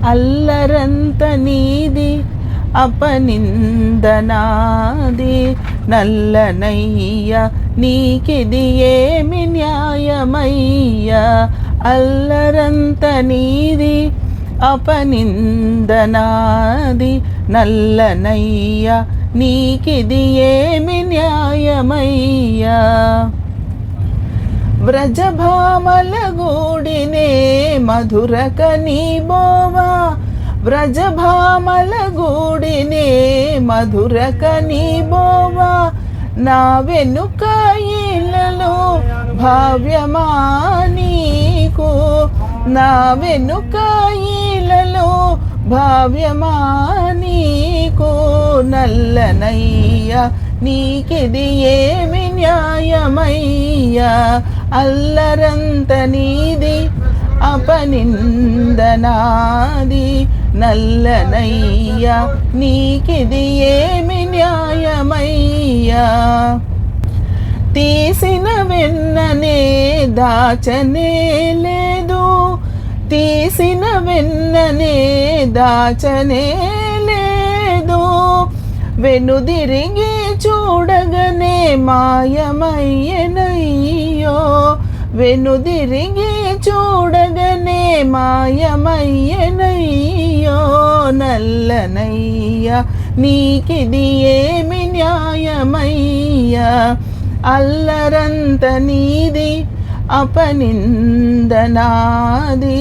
అల్లరంత నీది అపనిందనాది నల్లనయ్య నీకిది ఏమి న్యాయమయ్యా అల్లరంత నీది అపనిందనాది నల్లనయ్య నీకిది ఏమి న్యాయమయ్యా వ్రజభామల గూడినే మధురక నీబోవా వ్రజభామల గూడినే మధురక నీబోవా నా వెనుక ఇళ్ళలో భావ్యమా నీకు నా వెనుక ఇళ్ళలో భావ్యమా నీకు నల్లనయ్య నీకిది ఏమి న్యాయమయ్యా అల్లరంత నీది అపనిందనాది నల్లనయ్య నీకిది ఏమి న్యాయమయ్యా తీసిన వెన్ననే దాచనే లేదు తీసిన వెన్ననే దాచనే లేదు వెనుదిరిగి చూడగనే మాయమయ్యనయ్యో వెనుదిరిగి చూడగనే మాయమయ్యనయ్యో నల్లనయ్య నీకిది ఏమి న్యాయమయ్యా అల్లరంత నీది అపనిందనాది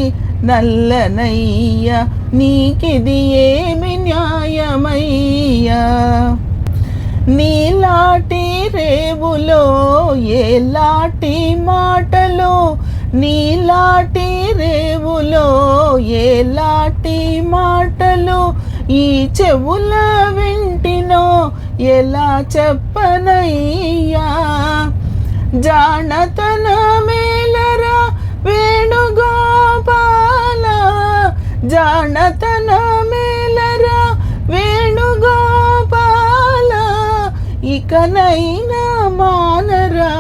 నల్లనయ్య నీకిది ఏమి న్యాయమయ్యా నీలాటి రేవులో ఏలాటి మాటలో నీలాటి రేవులో ఏలాటి మాటలు ఈ చెవుల వింటినో ఎలా చెప్పనయ్యా జానతన మేలరా వేణుగోపాల జానతన మేలరా వేణుగోపాల ఇకనైనా మానరా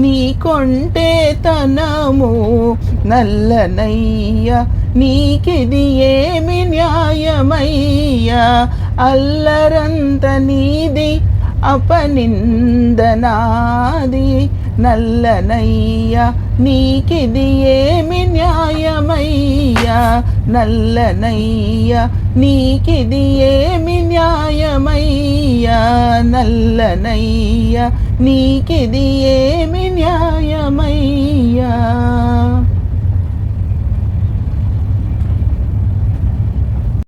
నీ కొంటే తనము నల్లనయ్య నీకిది ఏమి న్యాయమయ్యా అల్లరంత నీది అపనిందనాది నల్లనయ్య నీకిది ఏమి న్యాయమయ్యా నల్లనయ్య నీకిది ఏమి న్యాయమయ్యా నల్లనయ్య నీకిది ఏమి